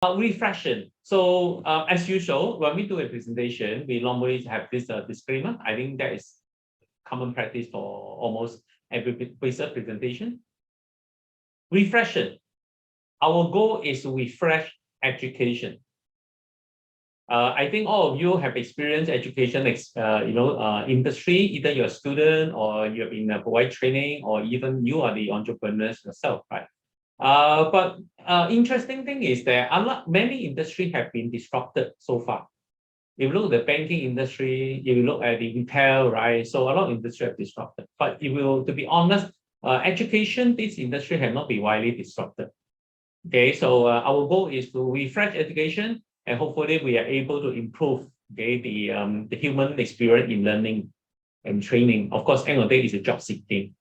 Refreshing. So as usual, when we do a presentation, we normally have this disclaimer. I think that is common practice for almost every research presentation. Refreshing. Our goal is to refresh education. I think all of you have experienced education, industry. Either you're a student or you have been provide training, or even you are the entrepreneurs yourself, right? But interesting thing is that many industries have been disrupted so far. If you look at the banking industry, if you look at the retail, right? So a lot of industry have disrupted. But if you, to be honest, education, this industry have not been widely disrupted. Okay, so our goal is to refresh education, and hopefully we are able to improve the human experience in learning and training. Of course, end of the day is a job seeking.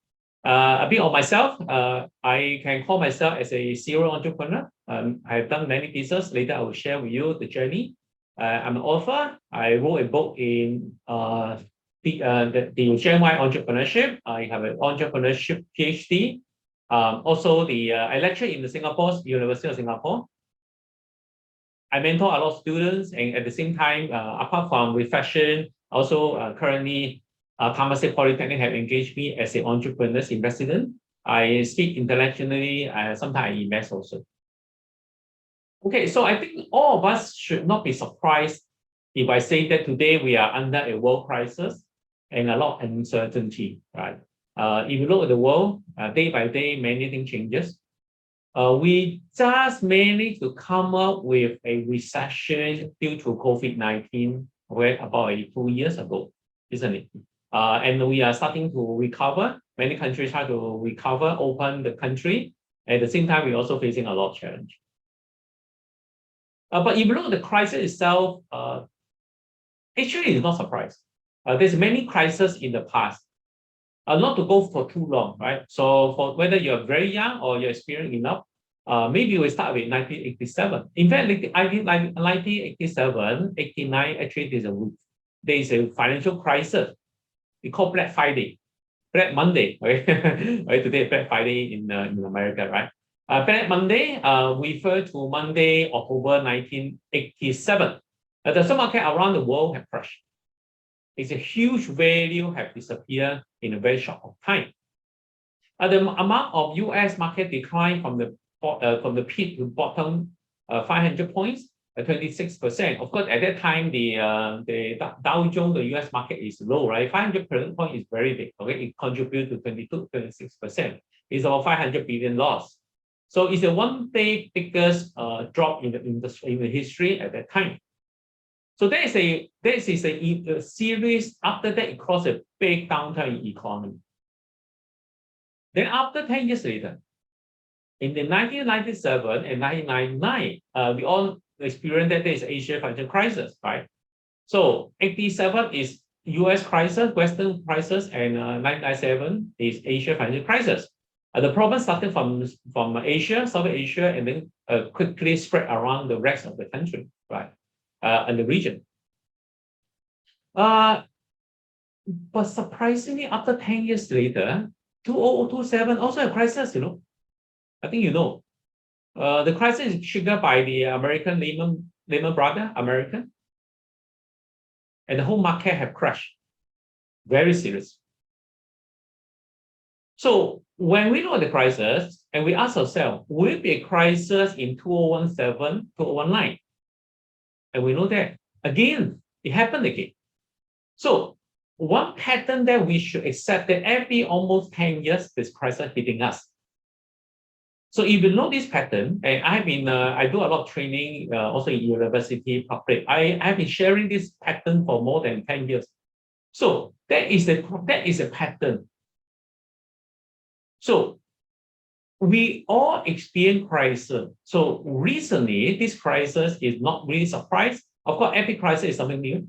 A bit of myself, I can call myself as a serial entrepreneur. I've done many pieces. Later, I will share with you the journey. I'm an author. I wrote a book in the Shanghai Entrepreneurship. I have an entrepreneurship PhD. Also, I lecture in the University of Singapore. I mentor a lot of students, and at the same time, apart from reflection, also currently Temasek Polytechnic have engaged me as an entrepreneur in residence. I speak internationally. Sometimes I invest also. Okay, so I think all of us should not be surprised if I say that today we are under a world crisis and a lot of uncertainty, right? If you look at the world, day by day, many things changes. We just managed to come up with a recession due to COVID-19 about 2 years ago, isn't it? And we are starting to recover. Many countries try to recover, open the country. At the same time, we're also facing a lot of challenge. But if you look at the crisis itself, actually it's not surprise. There's many crises in the past. Not to go for too long, right? So for whether you're very young or you're experienced enough, maybe we start with 1987. In fact, 1987, 89, actually there is a financial crisis. We call Black Friday, Black Monday, right? Right, today Black Friday in America, right? Black Monday refer to Monday, October 1987. The stock market around the world have crashed. It's a huge value have disappeared in a very short time. The amount of U.S. market decline from the peak to bottom 500 points, 26%. Of course, at that time, the Dow Jones, the U.S. market is low, right? 500 point is very big. Okay, it contributes to 26%. It's about 500 billion loss. So it's the one day biggest drop in the history at that time. So there is a series. After that, it caused a big downturn in economy. Then after 10 years later, in the 1997 and 1999, we all experienced that there is Asia financial crisis, right? So 87 is US crisis, Western crisis, and 1997 is Asia financial crisis. The problem started from Asia, South Asia, and then quickly spread around the rest of the country, right? And the region. But surprisingly, after 10 years later, 2027 also a crisis, you know. I think you know. The crisis is triggered by the American Lehman Brothers, American. And the whole market have crashed. Very serious. So when we look at the crisis and we ask ourselves, will it be a crisis in 2017, 2019? And we know that again, it happened again. So one pattern that we should accept that every almost 10 years, this crisis hitting us. So if you know this pattern, and I do a lot of training also in university public. I have been sharing this pattern for more than 10 years. So that is a pattern. So we all experience crisis. So recently, this crisis is not really surprise. Of course, every crisis is something new.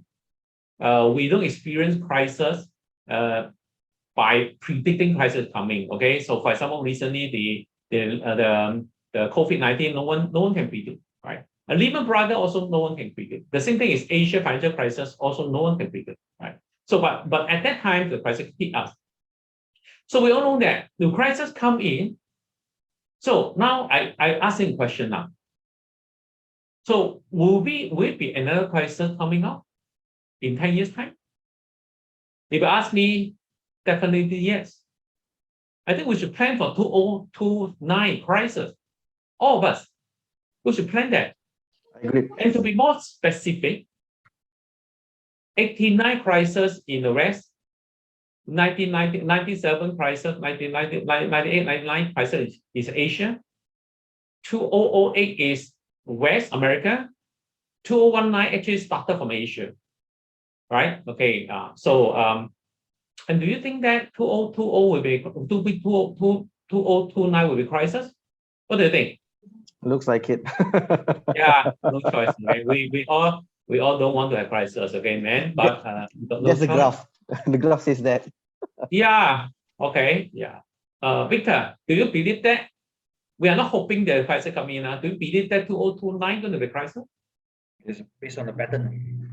We don't experience crisis by predicting crisis coming. Okay, so for example, recently the COVID-19, no one can predict, right? A Lehman Brothers also no one can predict. The same thing is Asia financial crisis, also no one can predict, right? So but at that time the crisis hit us. So we all know that the crisis come in. So now I ask you a question now. So will it be another crisis coming up in 10 years' time? If you ask me, definitely yes. I think we should plan for 2029 crisis. All of us, we should plan that. I agree. And to be more specific, 89 crisis in the West, 1997 crisis, 1998, 99 crisis is Asia, 2008 is West America, 2019 actually started from Asia, right? Okay, and do you think that 2020 will be 2029 will be crisis? What do you think? Looks like it. Yeah, no choice, right? We all don't want to have crisis, okay, man. But no That's the choice. graph. The graph says that. Yeah. Okay. Yeah. Victor, do you believe that we are not hoping the crisis coming in? Do you believe that 2029 going to be crisis? It's based on the pattern.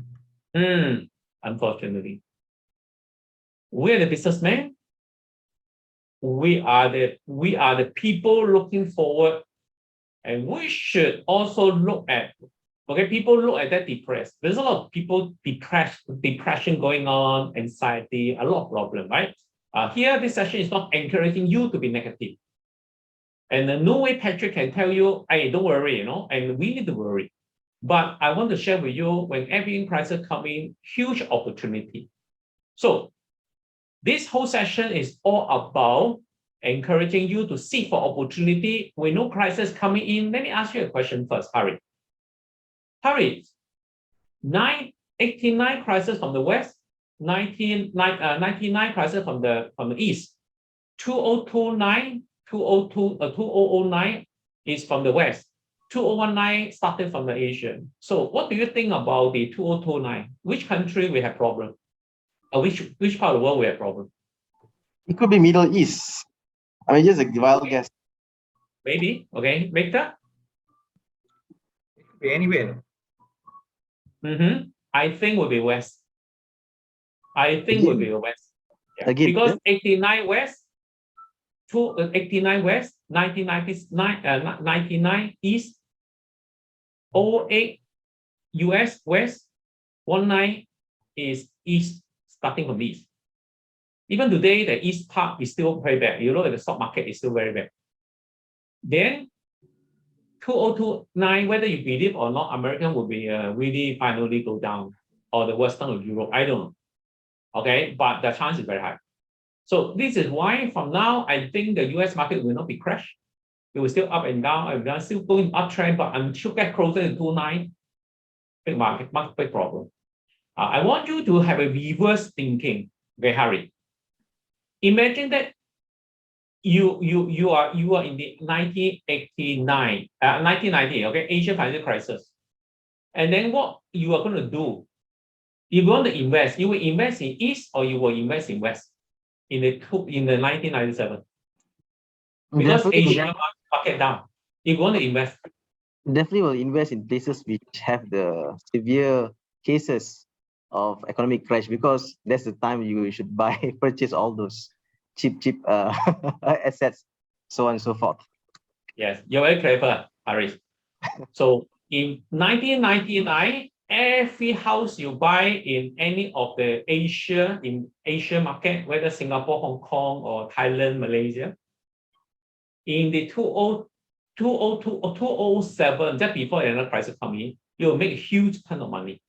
Unfortunately, we are the businessmen. We are the people looking forward, and we should also look at. Okay, people look at that depressed. There's a lot of people depression going on, anxiety, a lot of problem, right? Here, this session is not encouraging you to be negative. And no way Patrick can tell you, hey, don't worry, and we need to worry. But I want to share with you, when every crisis comes in, huge opportunity. So this whole session is all about encouraging you to seek for opportunity. When no crisis coming in, let me ask you a question first, Harry. Harry, 89 crisis from the West, 99 crisis from the East, 2009 is from the West, 2019 started from the Asian. So what do you think about the 2029? Which country we have problem? Or which part of the world we have problem? It could be Middle East. I mean, just a wild guess. Maybe. Okay, Victor? It could be anywhere. I think will be West. I think will be West. Yeah. Again, because 89 West, 89 West, 99 East, 08 US West, 19 is East, starting from East. Even today, the East part is still very bad. You look at the stock market is still very bad. Then 2029, whether you believe or not, American will be really finally go down, or the Western of Europe. I don't know. Okay, but the chance is very high. So this is why from now, I think the US market will not be crashed. It will still up and down, still going uptrend, but until get closer to 29, big market, big problem. I want you to have a reverse thinking, okay, Harry. Imagine that you are in the 1990, okay, Asian financial crisis. And then what you are going to do? If you want to invest, you will invest in East or you will invest in West in the 1997. Because Asia market down. If you want to invest, definitely will invest in places which have the severe cases of economic crash, because that's the time you should purchase all those cheap assets, so on and so forth. Yes, you're very clever, Harris. So in 1999, every house you buy in any of the Asia market, whether Singapore, Hong Kong, or Thailand, Malaysia, in the 2002 or 2007, just before another crisis come in, you'll make a huge ton of money.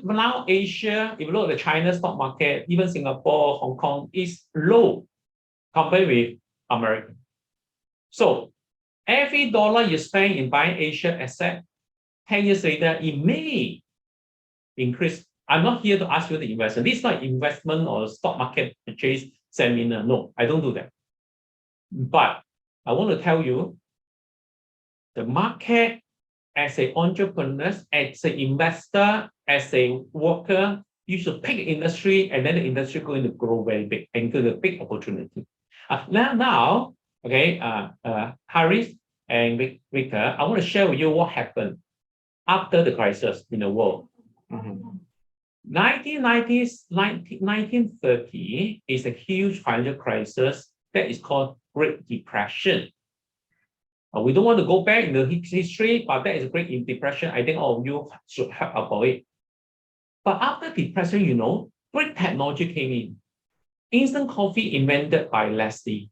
Now Asia, if you look at the China stock market, even Singapore, Hong Kong, is low compared with America. So every dollar you spend in buying Asia asset, 10 years later, it may increase. I'm not here to ask you to invest. This is not investment or stock market purchase seminar. No, I don't do that. But I want to tell you, the market as an entrepreneur, as an investor, as a worker, you should pick an industry, and then the industry is going to grow very big and to the big opportunity. Now, okay, Harris and Victor, I want to share with you what happened after the crisis in the world. 1990s, 1930 is a huge financial crisis that is called Great Depression. We don't want to go back in the history, but that is a great depression. I think all of you should have about it. But after depression, you know, great technology came in. Instant coffee invented by Leslie.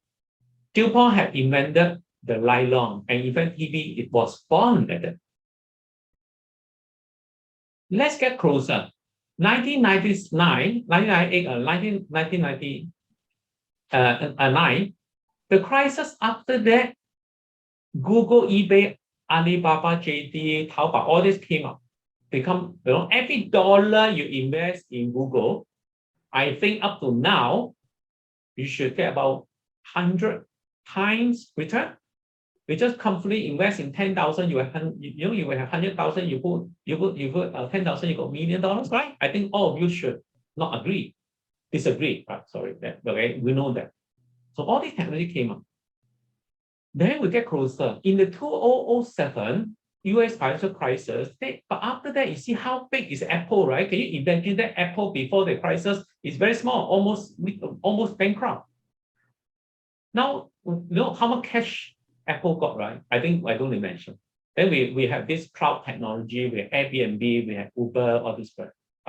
DuPont had invented the nylon, and even TV, it was born at it. Let's get closer. 1999, 1998, 1999, the crisis after that, Google, eBay, Alibaba, JD, Taobao, all this came up. Become, you know, every dollar you invest in Google, I think up to now, you should get about 100 times return. We just comfortably invest in 10,000, you have, you know, you will have 100,000, you put 10,000, you got $1 million, right? I think all of you should not disagree, right? Sorry, okay, we know that. So all this technology came up. Then we get closer. In the 2007 US financial crisis, but after that, you see how big is Apple, right? Can you imagine that Apple before the crisis is very small, almost bankrupt. Now, you know how much cash Apple got, right? I think I don't mention. Then we have this cloud technology, we have Airbnb, we have Uber, all this,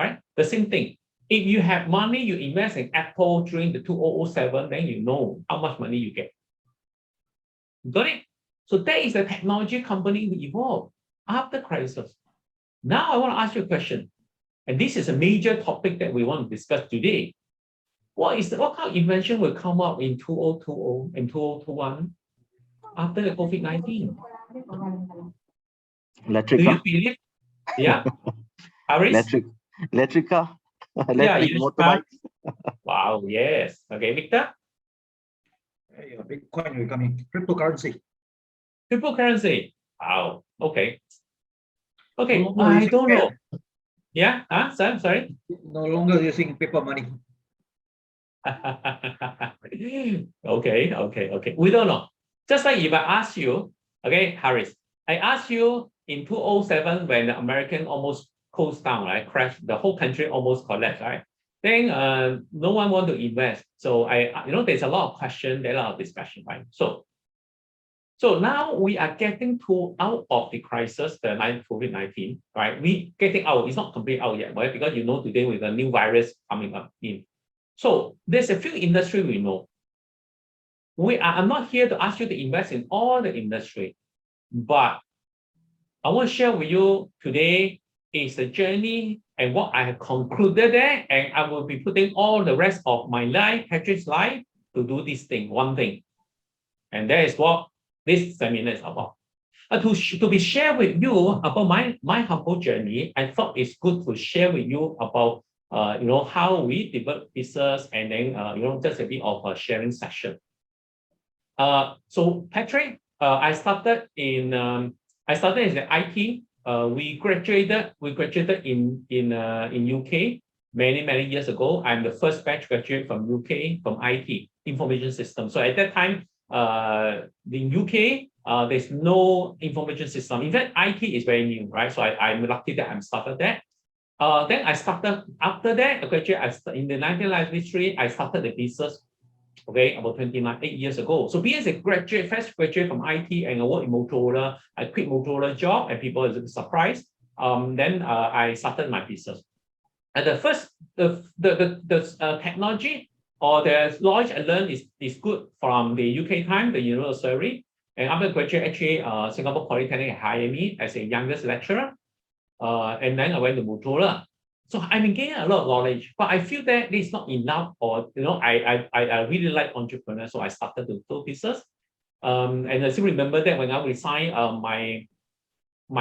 right? The same thing. If you have money, you invest in Apple during the 2007, then you know how much money you get. Got it? So that is the technology company we evolved after crisis. Now I want to ask you a question, and this is a major topic that we want to discuss today. What kind of invention will come up in 2020 and 2021 after the COVID-19? Electric Do you car. believe? Yeah, Harris? Electric car. Yeah, Electric yes, motorbike. wow, yes. Okay, Victor? Yeah, Bitcoin will come in. Cryptocurrency. Cryptocurrency. Wow, okay. Okay, No longer I using don't pen. know. Yeah, Sam, sorry. No longer using paper money. Okay. We don't know. Just like if I ask you, okay, Harris, I asked you in 2007 when the American almost closed down, right? Crashed, the whole country almost collapsed, right? Then no one want to invest. So there's a lot of question, there's a lot of discussion, right? So now we are getting out of the crisis, the COVID-19, right? We getting out, it's not completely out yet, right? Because you know today with the new virus coming up in. So there's a few industries we know. I'm not here to ask you to invest in all the industry, but I want to share with you today is the journey and what I have concluded there, and I will be putting all the rest of my life, Patrick's life, to do this thing, one thing. And that is what this seminar is about. To be shared with you about my humble journey, I thought it's good to share with you about how we develop business, and then just a bit of a sharing session. So Patrick, I started in the IT. We graduated in UK many years ago. I'm the first batch graduate from UK from IT, information system. So at that time, in UK, there's no information system. In fact, IT is very new, right? So I'm lucky that I'm started there. Then I started after that. In the 1993, I started the business. Okay, about 8 years ago. So being as a fresh graduate from IT, and I work in Motorola, I quit Motorola job, and people are surprised. Then I started my business. And the first, the technology or the knowledge I learned is good from the UK time, the university. And after graduate, actually, Singapore Polytechnic hired me as a youngest lecturer. And then I went to Motorola. So I've been gaining a lot of knowledge, but I feel that this is not enough, or I really like entrepreneurs, so I started to do business. And I still remember that when I resigned, my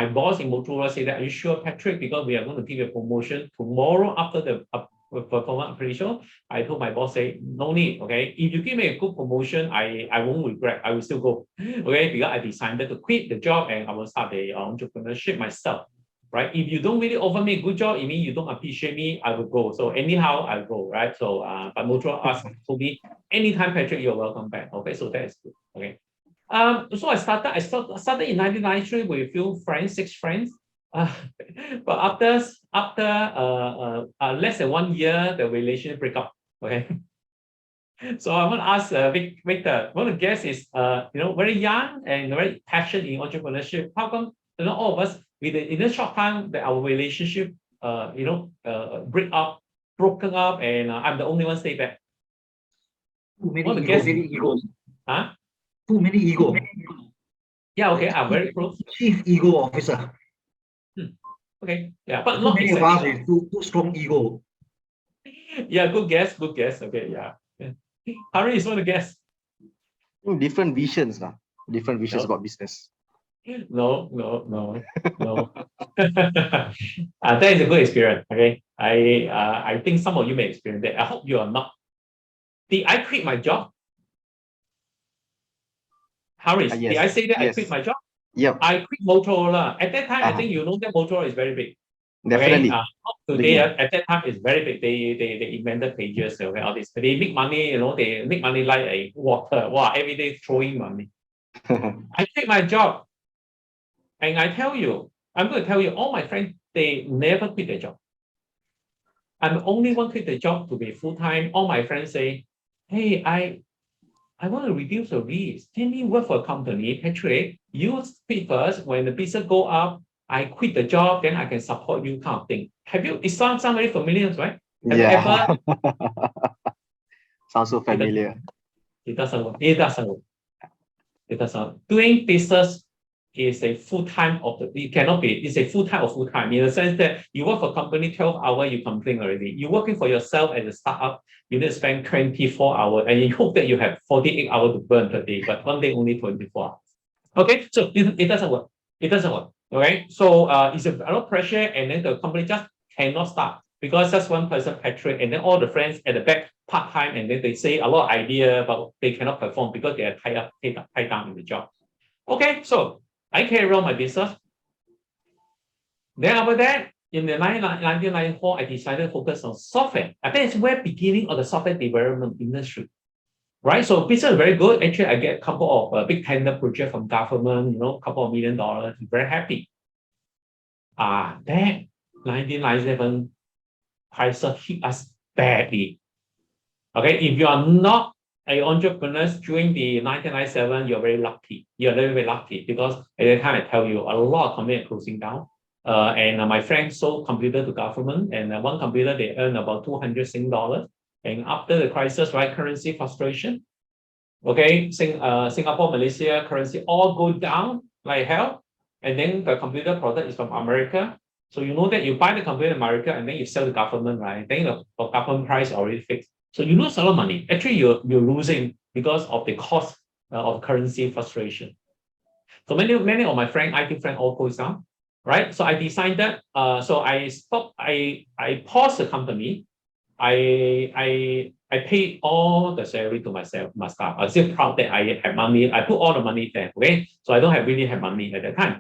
boss in Motorola said that, "Are you sure, Patrick? Because we are going to give you a promotion tomorrow after the performance appraisal." I told my boss, "Say no need. Okay, if you give me a good promotion, I won't regret. I will still go. Okay, because I decided to quit the job and I will start the entrepreneurship myself." Right? If you don't really offer me a good job, it means you don't appreciate me, I will go. So anyhow, I'll go, right? So, but Motorola told me, anytime, Patrick, you're welcome back. Okay, so that is good. Okay. So I started in 1993 with a few friends, 6 friends. But after less than 1 year, the relationship break up. Okay. So I want to ask Victor, one of the guests is very young and very passionate in entrepreneurship. How come all of us in a short time that our relationship broken up and I'm the only one stay back. Too many One of the ego, guests, many ego. huh? Too many ego. Yeah, okay, I'm very close. Chief ego officer. Okay, yeah, but Too not many of us exactly. with too strong ego. Yeah, good guess, good guess. Okay, yeah. Harry is one of the guests. Different visions, different visions No. about business. No. That is a good experience. Okay, I think some of you may experience that. I hope you are not. Did I quit my job? Harris, did I Yes, say that I yes. quit my job? Yep, I quit Motorola. At that time, I think you know that Motorola is very big. Okay, definitely. not today, at that time, it's very big. They invented pages, okay, all this. They make money, they make money like a water. Wow, every day throwing money. I quit my job. And I'm going to tell you, all my friends, they never quit their job. I'm the only one quit the job to be full-time. All my friends say, hey, I want to reduce the risk. Let me work for a company. Actually, you quit first. When the business go up, I quit the job, then I can support you kind of thing. It sounds very familiar, right? Have you Yeah, ever? sounds so familiar. It doesn't work. It doesn't work. It doesn't. Doing business is a full-time it cannot be, it's a full-time or full-time in the sense that you work for a company 12 hours, you complain already. You're working for yourself as a startup, you need to spend 24 hours and you hope that you have 48 hours to burn per day, but one day only 24 hours. Okay, so it doesn't work. It doesn't work. Okay, so it's a lot of pressure and then the company just cannot start because just one person, Patrick, and then all the friends at the back part-time and then they say a lot of idea, but they cannot perform because they are tied down in the job. Okay, so I carry on my business. Then after that, in the 1994, I decided to focus on software. I think it's where beginning of the software development industry. Right, so business is very good. Actually, I get a couple of big tender project from government, a couple of $1 million. Very happy. Then 1997 crisis hit us badly. Okay, if you are not an entrepreneur during the 1997, you're very lucky. You're very, very lucky because at the time I tell you, a lot of companies are closing down. And my friend sold computer to government, and one computer they earn about $200. And after the crisis, right, currency frustration. Okay, Singapore, Malaysia currency all go down like hell, and then the computer product is from America. So you know that you buy the computer in America and then you sell the government, right? Then the government price already fixed. So you lose a lot of money. Actually, you're losing because of the cost of currency frustration. So many of my IT friends all goes down, right? So I decided, so I stopped, I paused the company. I pay all the salary to myself, my staff. I'm still proud that I have money. I put all the money there, okay? So I don't really have money at that time.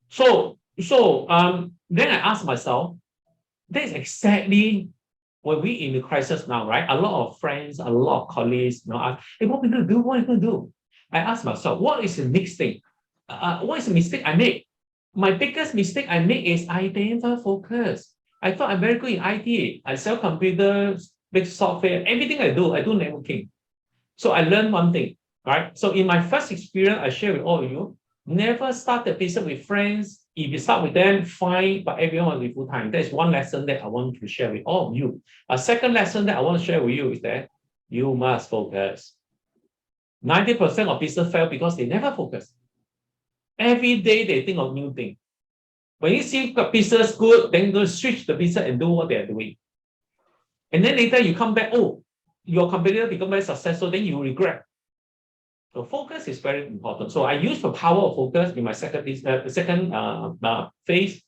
So then I asked myself, that's exactly when we in the crisis now, right? A lot of friends, a lot of colleagues, ask, hey, what are we going to do? What are we going to do? I asked myself, what is the next thing? What is the mistake I make? My biggest mistake I make is I never focus. I thought I'm very good in IT. I sell computers, make software, everything I do networking. So I learned one thing, right? So in my first experience, I share with all of you, never start the business with friends. If you start with them, fine, but everyone will be full-time. That is one lesson that I want to share with all of you. A second lesson that I want to share with you is that you must focus. 90% of business fail because they never focus. Every day they think of new thing. When you see the business good, then go switch the business and do what they are doing. And then later you come back, oh, your competitor become very successful, then you regret. So focus is very important. So I use the power of focus in my second phase.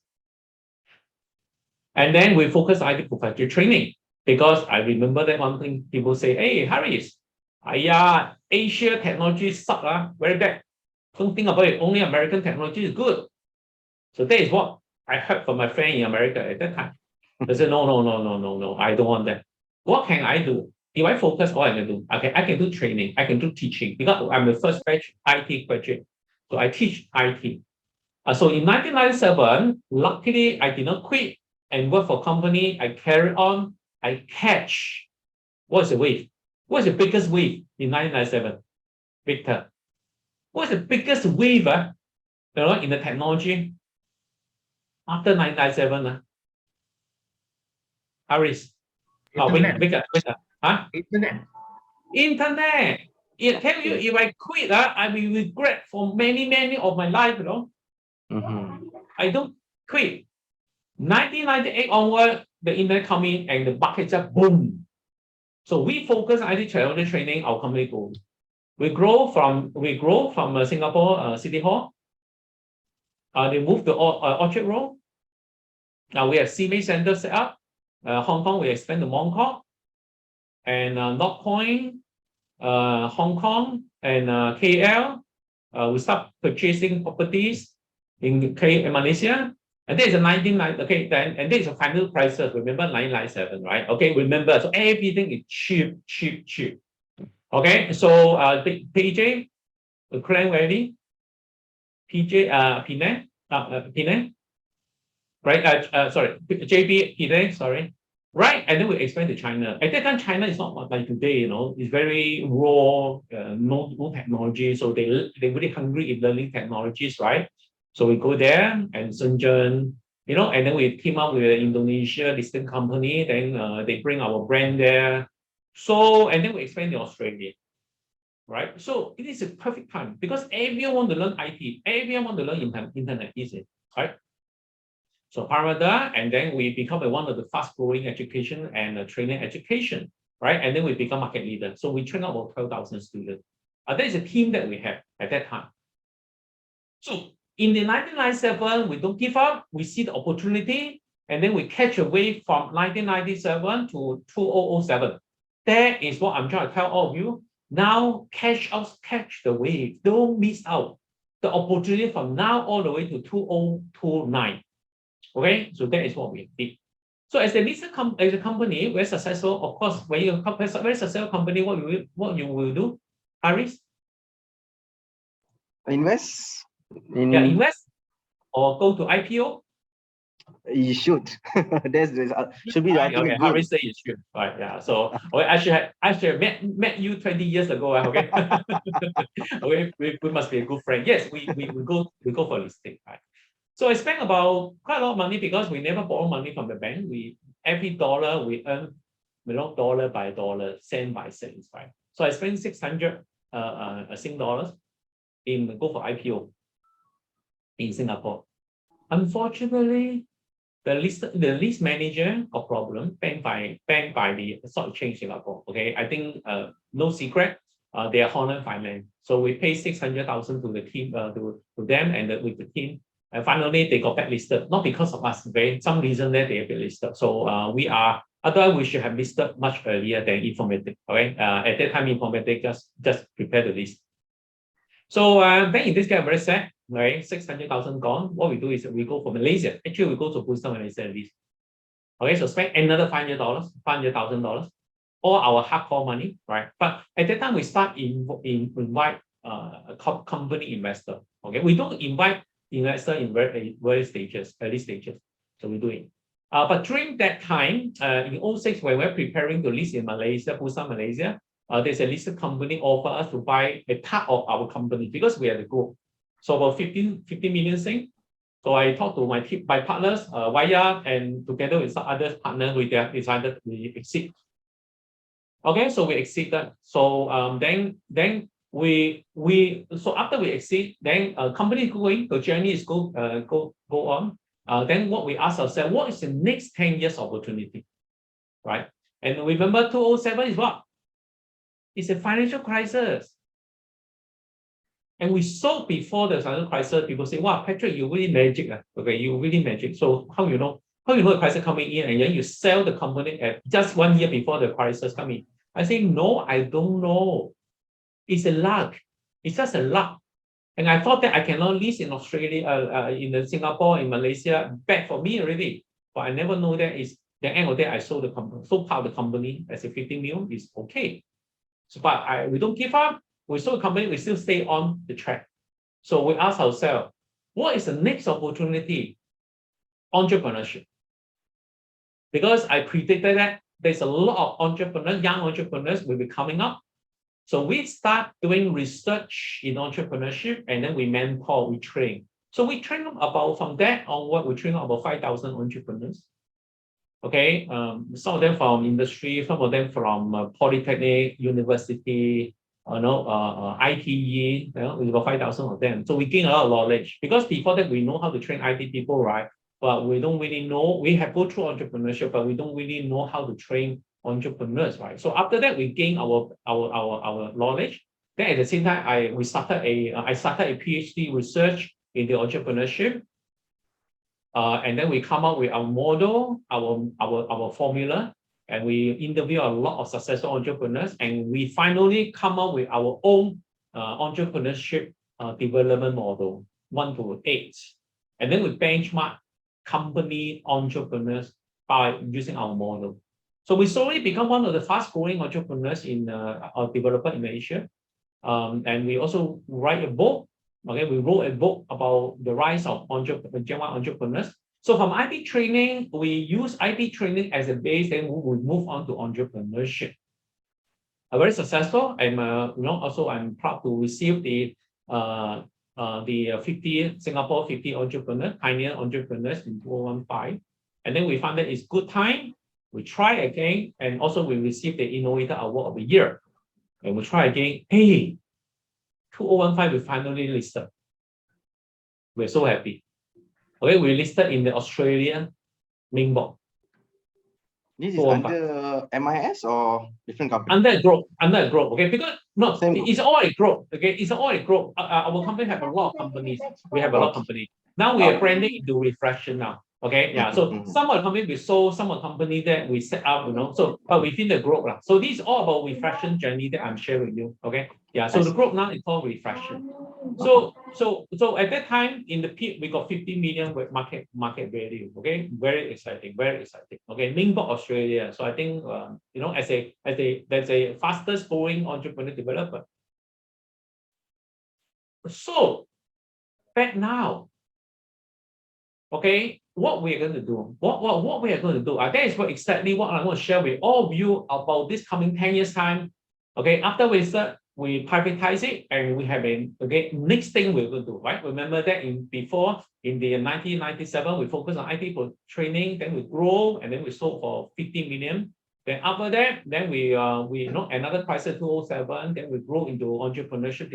And then we focus on IT professional training because I remember that one thing people say, hey, Harris, Asia technology suck, very bad. Don't think about it. Only American technology is good. So that is what I heard from my friend in America at that time. They said, no, I don't want that. What can I do? If I focus, what I can do? Okay, I can do training, I can do teaching because I'm the first batch IT graduate. So I teach IT. So in 1997, luckily I did not quit and work for company. I carry on. I catch what's the wave? What's the biggest wave in 1997? Victor. What's the biggest wave in the technology after 1997? Harris. Internet. Victor. Huh? Internet. Internet. I tell you, if I quit, I will regret for many of my life, I don't quit. 1998 onward, the internet come in and the bucket just boom. So we focus on IT technology training, our company goes. We grow from Singapore City Hall. They moved to Orchard Road. Now we have CMA Center set up. Hong Kong, we expand to Mong Kok. And North Point, Hong Kong, and KL. We start purchasing properties in Malaysia. And this is a 1990, okay, then, and this is a final crisis. Remember 1997, right? Okay, remember. So everything is cheap. Okay, so PJ, Klang Valley, Penang, Penang, right? Sorry, JB Penang, sorry, right? And then we expand to China. At that time, China is not like today, it's very raw, no technology. So they're really hungry in learning technologies, right? So we go there and Shenzhen, and then we team up with an Indonesia listed company. Then they bring our brand there. So, and then we expand to Australia, right? So it is a perfect time because everyone want to learn IT, everyone want to learn internet, easy, right? So Paramada, and then we become one of the fast growing education and training education, right? And then we become market leader. So we train about 12,000 students. That is a team that we have at that time. So in the 1997, we don't give up. We see the opportunity, and then we catch a wave from 1997 to 2007. That is what I'm trying to tell all of you. Now catch the wave. Don't miss out the opportunity from now all the way to 2029. Okay, so that is what we did. So as a company, we're successful. Of course, when you're a very successful company, what you will do, Harris? Invest. Invest or go to IPO. You should. Should be the ultimate okay, Harris say you should. Right, yeah. So I should have met you 20 years ago. Okay. Okay, we must be a good friend. Yes, we go for listing, right? So I spent about quite a lot of money because we never borrow money from the bank. Every dollar we earn, dollar by dollar, cent by cent, right? So I spent 600 Sing dollars go for IPO in Singapore. Unfortunately, the list manager got problem banned by the stock exchange Singapore. Okay, I think no secret. They are Holland Finance. So we pay 600,000 to the team to them and with the team. And finally, they got blacklisted, not because of us, some reason that they have been listed. So otherwise we should have listed much earlier than Informatic. Okay, at that time Informatic just prepare the list. So then in this case, I'm very sad, right? 600,000 gone. What we do is we go for Malaysia. Actually, we go to Bursa Malaysia at least. Okay, so spend another $500,000, all our hardcore money, right? But at that time, we start invite a company investor. Okay, we don't invite investor in early stages. So we do it. But during that time, in 2006, when we're preparing to list in Malaysia, Bursa Malaysia, there's a listed company offer us to buy a part of our company because we are the group. So about 50 million Sing. So I talked to my partners, Waya, and together with some other partners, we decided we exit. Okay, so we exited. So then so after we exit, then company going, the journey is go on. Then what we ask ourselves, what is the next 10 years opportunity, right? And remember 2007 is what? It's a financial crisis. And we saw before the financial crisis, people say, wow, Patrick, you really magic. Okay, you really magic. So how you know the crisis coming in and then you sell the company at just 1 year before the crisis coming? I say, no, I don't know. It's a luck. It's just a luck. And I thought that I cannot list in Australia, in Singapore, in Malaysia, bad for me already. But I never know that is the end of the day, I sold the company. So part of the company as a 50 million is okay. So, but we don't give up. We sold the company, we still stay on the track. So we ask ourselves, what is the next opportunity? Entrepreneurship. Because I predicted that there's a lot of entrepreneurs, young entrepreneurs will be coming up. So we start doing research in entrepreneurship, and then we mentor, we train. So we train about, from that onward, we train about 5,000 entrepreneurs. Okay, some of them from industry, some of them from polytechnic, university, ITE, about 5,000 of them. So we gain a lot of knowledge, because before that we know how to train IT people, right? But we don't really know. We have go through entrepreneurship, but we don't really know how to train entrepreneurs, right? So after that, we gain our knowledge. Then at the same time, I started a PhD research in the entrepreneurship. And then we come up with our model, our formula, and we interview a lot of successful entrepreneurs, and we finally come up with our own entrepreneurship development model, 1 to 8. And then we benchmark company entrepreneurs by using our model. So we slowly become one of the fast-growing entrepreneurs in developer in Asia. And we also write a book. Okay, we wrote a book about the rise of Gen Y entrepreneurs. So from IT training, we use IT training as a base, then we move on to entrepreneurship. Very successful. And also I'm proud to receive the 50 Singapore 50 entrepreneurs, pioneer entrepreneurs in 2015. And then we found that it's good time. We try again, and also we received the Innovator Award of the Year. And we try again. Hey, 2015 we finally listed. We're so happy. Okay, we listed in the Australian main board. This is under MIS or different company? Under a group. Okay, because no, it's all a group. Okay, it's all a group. Our company have a lot of companies. We have a lot of companies. Now we are branding into Reflection now. Okay, yeah. So some of the company we sold, some of the company that we set up, So but within the group, so this is all about Reflection journey that I'm sharing with you. Okay, yeah. So the group now is called Reflection. So at that time in the peak we got 50 million market value. Okay, very exciting, very exciting. Okay, Mingbok Australia. So I think that's a fastest growing entrepreneur developer. So back now. Okay, what we are going to do? What we are going to do? That is exactly what I'm going to share with all of you about this coming 10 years time. Okay, after we privatize it, and we have next thing we're going to do, right? Remember that in the 1997 we focused on IT for training, then we grow, and then we sold for 50 million. Then after that, then we another crisis 2007, then we grow into entrepreneurship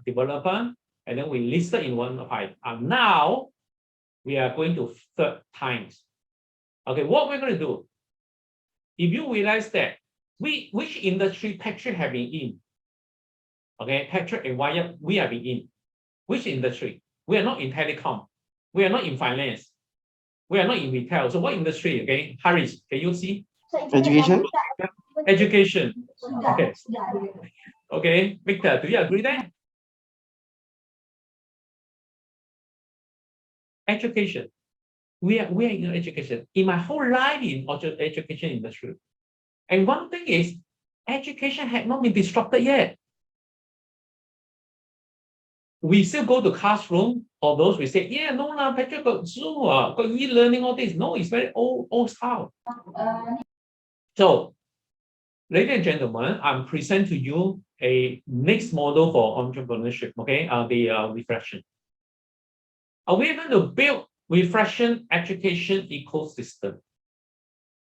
developer, and then we listed in 105. And now we are going to third times. Okay, what we're going to do? If you realize that which industry Patrick have been in? Okay, Patrick and Wyatt, we have been in. Which industry? We are not in telecom. We are not in finance. We are not in retail. So what industry? Okay, Harris, can you see? Education. Education. Okay. Okay, Victor, do you agree that? Education. We are in education. In my whole life in education industry. And one thing is, education had not been disrupted yet. We still go to classroom, or those we say, yeah, no, Patrick got Zoom, got e-learning, all this. No, it's very old style. So, ladies and gentlemen, I'm present to you a next model for entrepreneurship. Okay, the Reflection. We are going to build Reflection education ecosystem.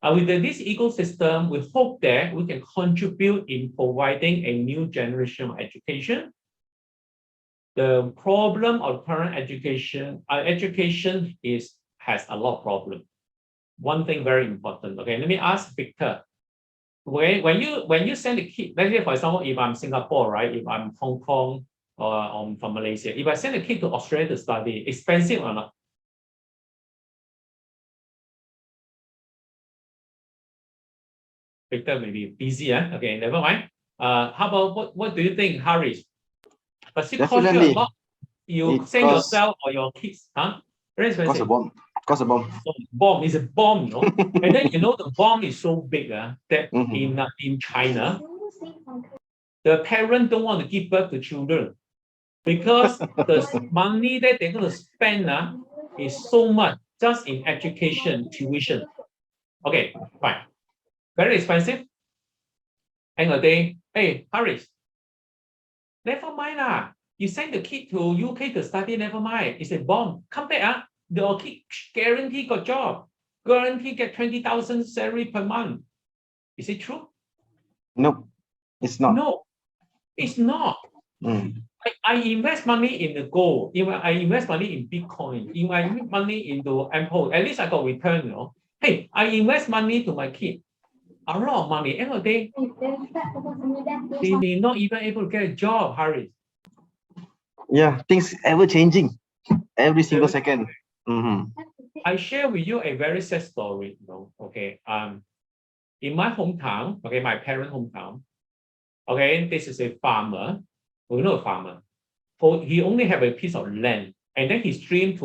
With this ecosystem, we hope that we can contribute in providing a new generation of education. The problem of current education has a lot of problems. One thing very important. Okay, let me ask Victor. When you send a kid, let's say for example, if I'm Singapore, right? If I'm Hong Kong or I'm from Malaysia, if I send a kid to Australia to study, expensive or not? Victor may be busy, okay, never mind. How about what do you think, Harris? But it costs you a lot. You send yourself or your kids, huh? Very expensive. Cost a bomb. Bomb is a bomb, and then the bomb is so big that in China, the parents don't want to give birth to children because the money that they're going to spend is so much just in education, tuition. Okay, fine. Very expensive. And a day, hey, Harris, never mind lah. You send the kid to UK to study, never mind. It's a bomb. Come back, the kid guarantee got job. Guarantee get 20,000 salary per month. Is it true? Nope, it's not. No, it's not. Mm. I invest money in the gold. If I invest money in Bitcoin, if I invest money into Apple, at least I got return, Hey, I invest money to my kid. A lot of money. End of the day, they may not even able to get a job, Harry. Yeah, things ever changing every single second. Mm-hmm. I share with you a very sad story, okay. In my hometown, okay, my parent hometown, okay, this is a farmer. We know a farmer. So he only have a piece of land, and then his dream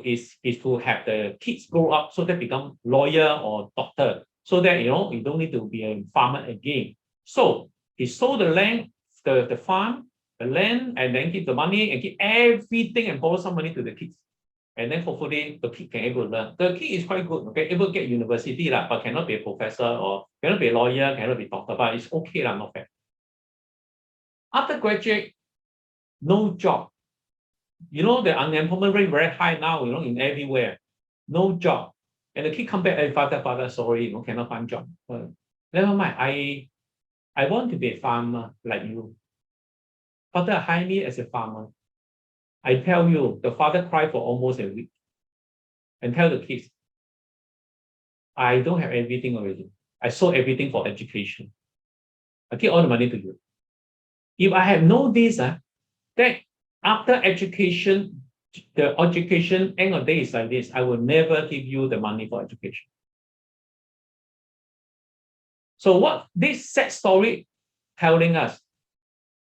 is to have the kids grow up so they become lawyer or doctor, so that you don't need to be a farmer again. So he sold the land, the farm, the land, and then give the money and give everything and borrow some money to the kids. And then hopefully the kid can able to learn. The kid is quite good, okay, able to get university, but cannot be a professor or cannot be a lawyer, cannot be doctor, but it's okay, not bad. After graduate, no job. The unemployment rate very high now, in everywhere. No job. And the kid come back, hey, father, sorry, cannot find job. Never mind, I want to be a farmer like you. Father, hire me as a farmer. I tell you, the father cried for almost a week and tell the kids, I don't have everything already. I sold everything for education. I give all the money to you. If I have known this, that after education, the education end of the day is like this, I will never give you the money for education. So what this sad story telling us,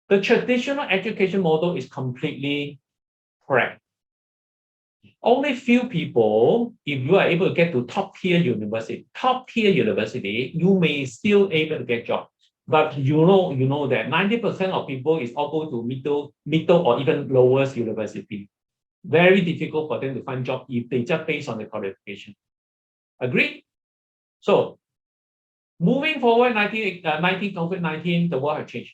the traditional education model is completely correct. Only few people, if you are able to get to top tier university, you may still able to get jobs. But you know that 90% of people is all go to middle or even lowest university. Very difficult for them to find job if they just based on the qualification. Agree? So moving forward, COVID-19, the world has changed.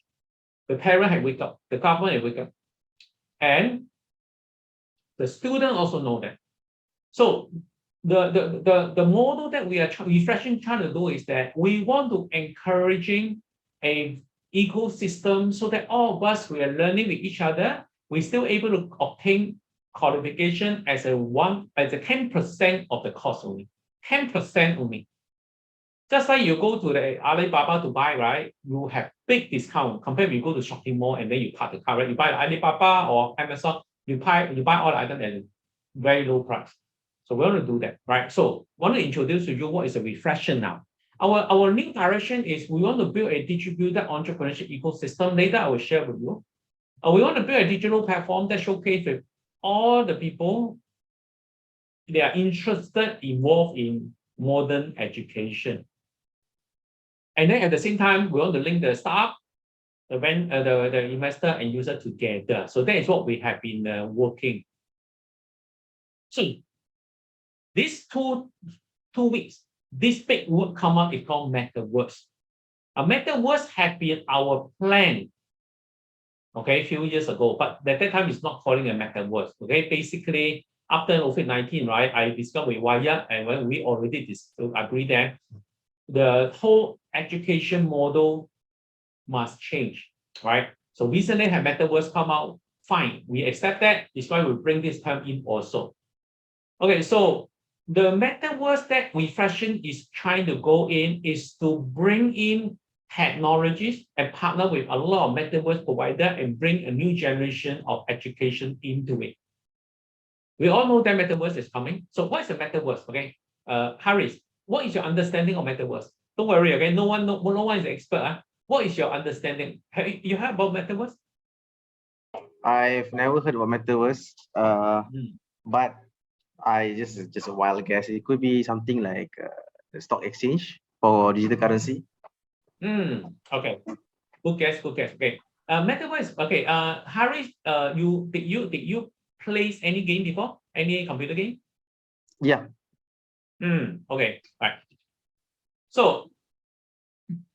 The parent had wake up, the government had wake up, and the student also know that. So the model that we are trying to do is that we want to encouraging a ecosystem so that all of us, we are learning with each other, we're still able to obtain qualification as a 10% of the cost only. 10% only. Just like you go to the Alibaba to buy, right? You have big discount compared with you go to shopping mall and then you park the car, right? You buy Alibaba or Amazon, you buy all the items at very low price. So we want to do that, right? So I want to introduce to you what is a reflection now. Our new direction is we want to build a distributed entrepreneurship ecosystem. Later, I will share with you. We want to build a digital platform that showcases all the people they are interested, involved in modern education. And then at the same time, we want to link the startup, the investor and user together. So that is what we have been working. So these two weeks, this big word come up is called metaverse. A metaverse had been our plan, okay, a few years ago, but at that time it's not calling a metaverse. Okay, basically after COVID-19, right? I discussed with Wyatt, and when we already agree that the whole education model must change, right? So recently have metaverse come out, fine, we accept that. It's why we bring this term in also. Okay, so the metaverse that Reflection is trying to go in is to bring in technologies and partner with a lot of metaverse provider and bring a new generation of education into it. We all know that metaverse is coming. So what is the metaverse? Okay, Harris, what is your understanding of metaverse? Don't worry, okay, no one is an expert. What is your understanding? Have you heard about metaverse? I've never heard about metaverse, but I just a wild guess. It could be something like the stock exchange for digital currency. Okay, good guess. Okay, metaverse. Okay, Harris, did you play any game before? Any computer game? Yeah. Okay, right. So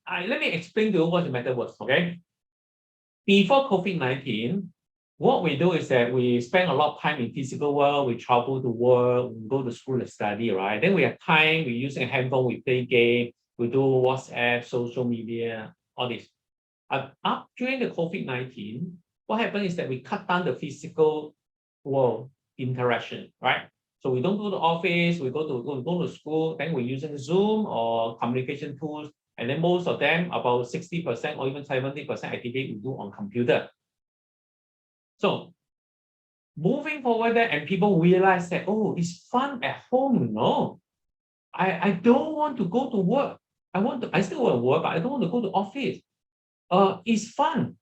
let me explain to you what the metaverse, okay? Before COVID-19, what we do is that we spend a lot of time in physical world, we travel to work, we go to school to study, right? Then we have time, we use a handphone, we play game, we do WhatsApp, social media, all this. Up during the COVID-19, what happened is that we cut down the physical world interaction, right? So we don't go to office, we go to school, then we're using Zoom or communication tools, and then most of them, about 60% or even 70% activity we do on computer. So moving forward there, and people realize that, oh, it's fun at home, you know. I don't want to go to work. I still want to work, but I don't want to go to office. It's fun.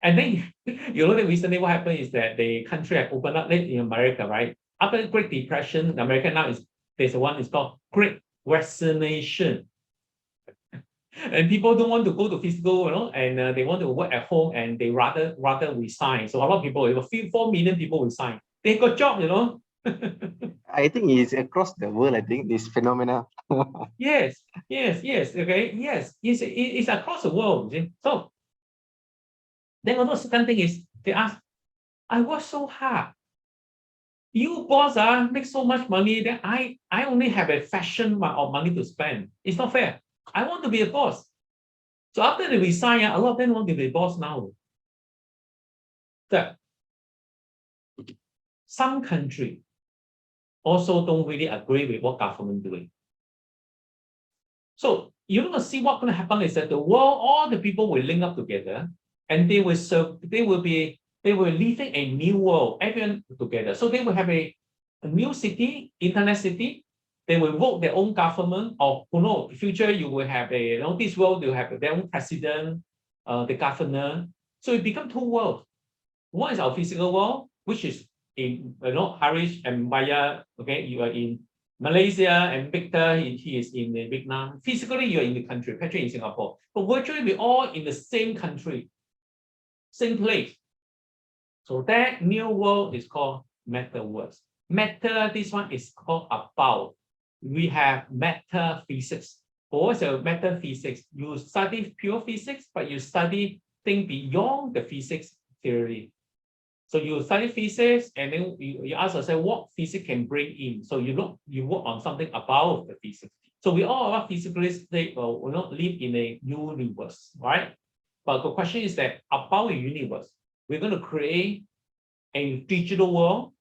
And then you know that recently what happened is that the country have opened up in America, right? After the Great Depression, America now there's one is called Great Resignation. And people don't want to go to physical, you know, and they want to work at home, and they rather resign. So a lot of people, 4 million people resign. They got job, you know. I think it's across the world. I think this phenomena. Yes, okay, yes, it's across the world. You see? So then another second thing is they ask, I work so hard. You boss make so much money, then I only have a fraction of money to spend. It's not fair. I want to be a boss. So after they resign, a lot of them want to be a boss now. So, some country also don't really agree with what government doing. So you're going to see what's going to happen is that the world, all the people will link up together, and they will living a new world, everyone together. So they will have a new city, internet city. They will vote their own government, or future you will have this world will have their own president, the governor. So it become two worlds. One is our physical world, which is in Harish and Maya. Okay, you are in Malaysia, and Victor he is in Vietnam. Physically, you are in the country, Patrick in Singapore, but virtually we all in the same country, same place. So that new world is called metaverse. Meta, this one is called about. We have metaphysics. What's a metaphysics? You study pure physics, but you study things beyond the physics theory. So you study physics, and then you ask yourself what physics can bring in. So you work on something above the physics. So we all are physicalists, live in a universe, right? But the question is that about a universe, we're going to create a digital world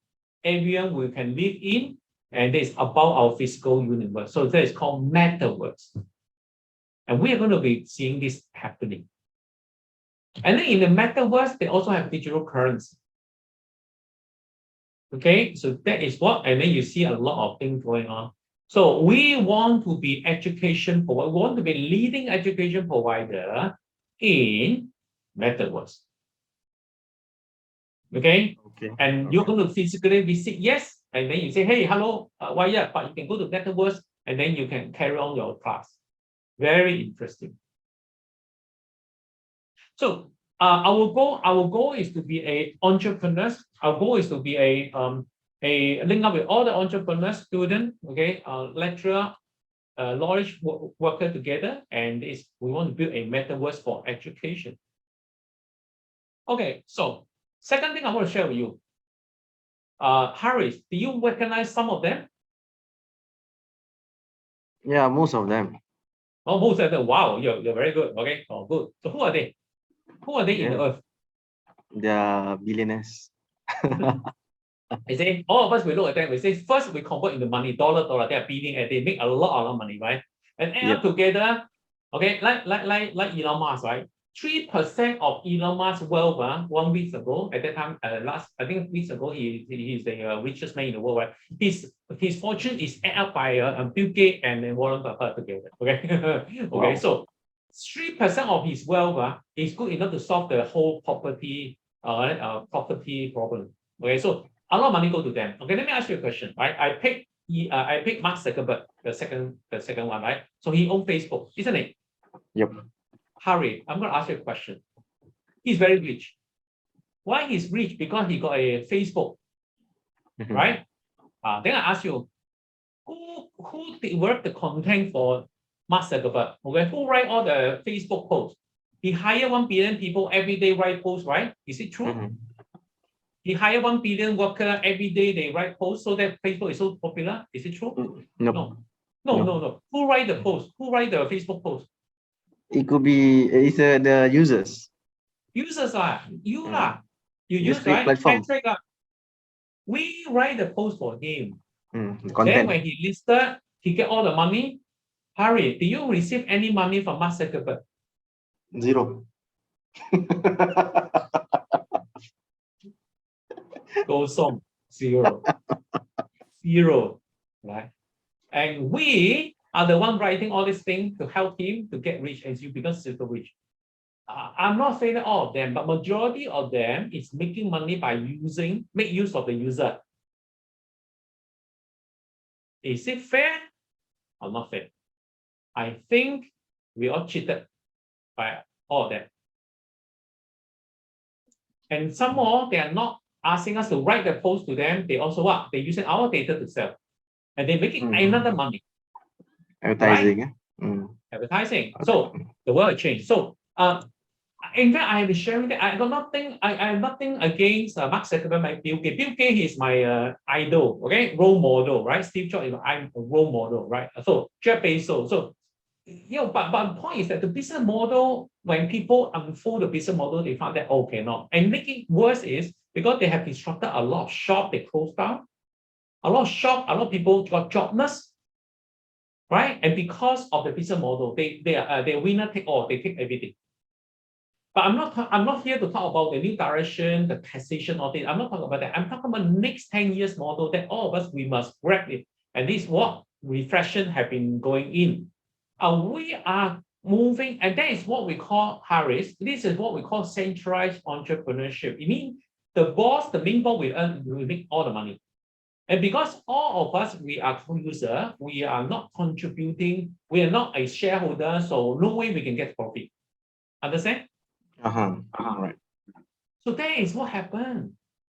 everyone we can live in, and it's about our physical universe. So that is called metaverse. And we are going to be seeing this happening. And then in the metaverse, they also have digital currency. Okay, so that is what, and then you see a lot of things going on. So we want to be education provider, we want to be leading education provider in metaverse. Okay, and you're going to physically visit, yes, and then you say, hey, hello, Wyatt, but you can go to metaverse, and then you can carry on your class. Very interesting. So our goal is to be a entrepreneurs. Our goal is to be a link up with all the entrepreneurs, student, okay, lecturer, knowledge worker together, and we want to build a metaverse for education. Okay, so second thing I want to share with you. Harris, do you recognize some of them? Yeah, most of them. Oh, most of them. Wow, you're very good. Okay, oh, good. So who are they? Who are they in the earth? The billionaires. I say all of us we look at them. We say first we convert into money, dollar. They are billionaires. They make a lot of money, right? And end up together, okay, like Elon Musk, right? 3% of Elon Musk's wealth, 1 week ago, at that time, I think weeks ago, he is the richest man in the world, right? His fortune is added up by Bill Gates and Warren Buffett together. Okay, okay, so 3% of his wealth is good enough to solve the whole property problem. Okay, so a lot of money go to them. Okay, let me ask you a question. Right, I pick Mark Zuckerberg, the second one, right? So he owns Facebook, isn't it? Yep. Harry, I'm going to ask you a question. He's very rich. Why he's rich? Because he got a Facebook, right? Then I ask you, who developed the content for Mark Zuckerberg. Okay, who write all the Facebook posts? He hire 1 billion people every day write posts, right? Is it true? Mhm. He hire 1 billion worker every day they write posts so that Facebook is so popular. Is it true? No, No. Who write the post? Who write the Facebook post? it could be the users. Users lah, you Mm. lah. You Just use, create right? platform. Patrick lah. We write the post for him. Then Content. when he listed, he get all the money. Harry, do you receive any money from Mark Zuckerberg? Zero. Go song, zero. Zero, right? And we are the one writing all these things to help him to get rich as you become super rich. I'm not saying that all of them, but majority of them is making money by make use of the user. Is it fair or not fair? I think we all cheated by all of them. And some more, they are not asking us to write the post to them. They also what? They're using our data to sell. And they're making another money. Advertising. Right? Advertising. So the world changed. So in fact, I have been sharing that I have nothing against Mark Zuckerberg, my Bill Gates. Bill Gates is my idol, okay, role model, right? Steve Jobs, I'm a role model, right? So Jeff Bezos. So but the point is that the business model, when people unfold the business model, they found that cannot. And making worse is because they have disrupted a lot of shop, they closed down. A lot of people got jobless, right? And because of the business model, they winner take all, they take everything. But I'm not here to talk about the new direction, the taxation of it. I'm not talking about that. I'm talking about next 10 years model that all of us, we must grab it. And this is what reflection have been going in. We are moving, and that is what we call, Harris, this is what we call centralized entrepreneurship. It means the main boss will make all the money. And because all of us, we are co-user, we are not contributing, we are not a shareholder, so no way we can get profit. Understand? Right. So that is what happened.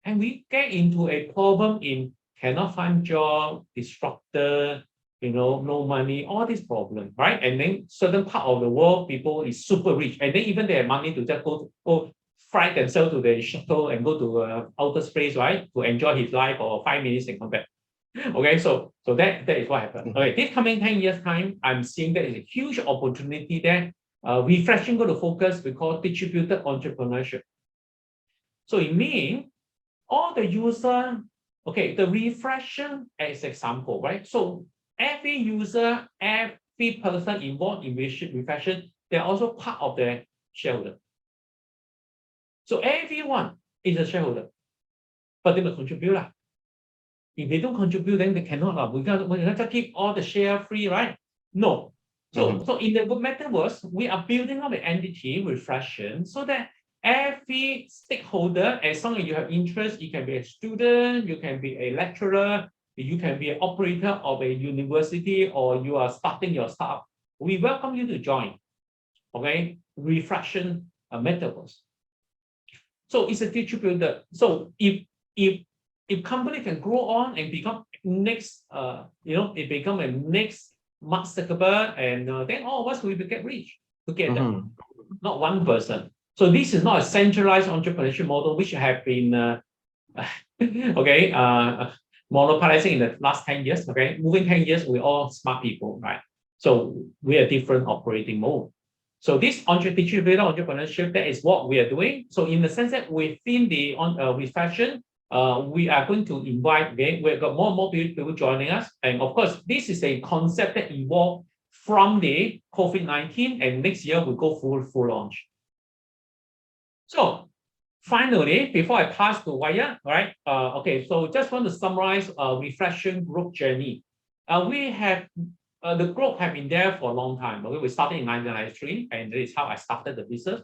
And we get into a problem in cannot find job, disrupted, no money, all these problems, right? And then certain part of the world, people is super rich. And then even they have money to just go fly themselves to the shuttle and go to outer space, right? To enjoy his life for 5 minutes and come back. Okay, so that is what happened. Okay, this coming 10 years time, I'm seeing there is a huge opportunity there. Refreshing go to focus, we call distributed entrepreneurship. So it means all the user, okay, the reflection as example, right? So every user, every person involved in reflection, they're also part of the shareholder. So everyone is a shareholder, but they must contribute. If they don't contribute, then they cannot. We can't keep all the share free, right? No. So in the metaverse, we are building up an entity reflection so that every stakeholder, as long as you have interest, you can be a student, you can be a lecturer, you can be an operator of a university, or you are starting your startup. We welcome you to join. Okay, reflection metaverse. So it's a distributed. So if company can grow on and become next, it become a next Mark Zuckerberg, and then all of us will get rich together, not one person. So this is not a centralized entrepreneurship model, which have been monopolizing in the last 10 years. Okay, moving 10 years, we're all smart people, right? So we are different operating mode. So this distributed entrepreneurship, that is what we are doing. So in the sense that within the reflection, we are going to invite, we've got more and more people joining us. And of course, this is a concept that evolved from the COVID-19, and next year we go full launch. So finally, before I pass to Waya, right? So just want to summarize reflection group journey. We have the group have been there for a long time. Okay, we started in 1993, and this is how I started the business.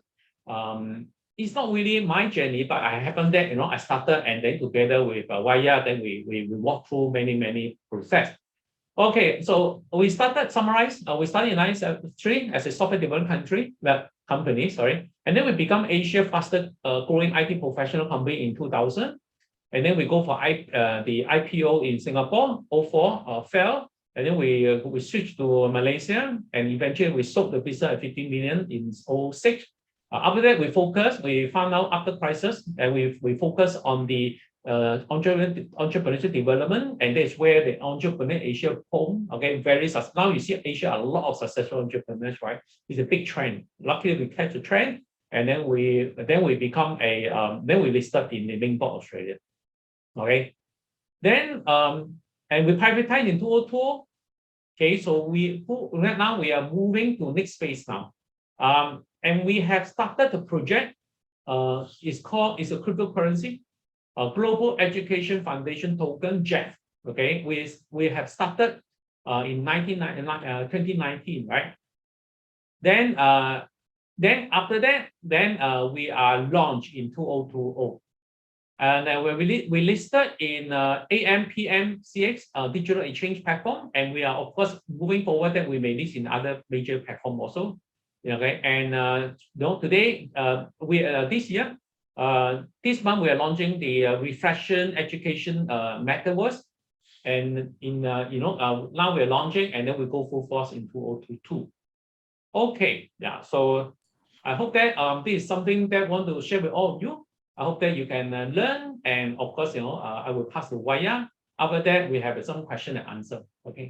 It's not really my journey, but I happened that I started, and then together with Waya, then we walked through many process. Okay, so we started summarize. We started in 1993 as a software development company, sorry, and then we become Asia fastest growing IT professional company in 2000, and then we go for the IPO in Singapore. 2004 fell, And then we switched to Malaysia, and eventually we sold the business at 15 million in 2006. After that, we found out after crisis, and we focus on the entrepreneurship development, and that's where the Entrepreneur Asia home. Okay, now you see Asia a lot of successful entrepreneurs, right? It's a big trend. Luckily, we catch the trend, and then we become then we listed in the main board Australia. Okay, then and we privatized in 2002. Okay, so right now we are moving to next phase now. And we have started the project. It's a cryptocurrency, a Global Education Foundation Token, JEF. Okay, we have started in 2019, right? Then after that, we are launched in 2020. And when we listed in AMPMCX digital exchange platform, and we are of course moving forward that we may list in other major platform also. Okay, and today this year, this month we are launching the reflection education metaverse, and now we are launching, and then we go full force in 2022. Okay, yeah. So I hope that this is something that I want to share with all of you. I hope that you can learn, and of course, I will pass to Waya. After that, we have some question and answer. Okay.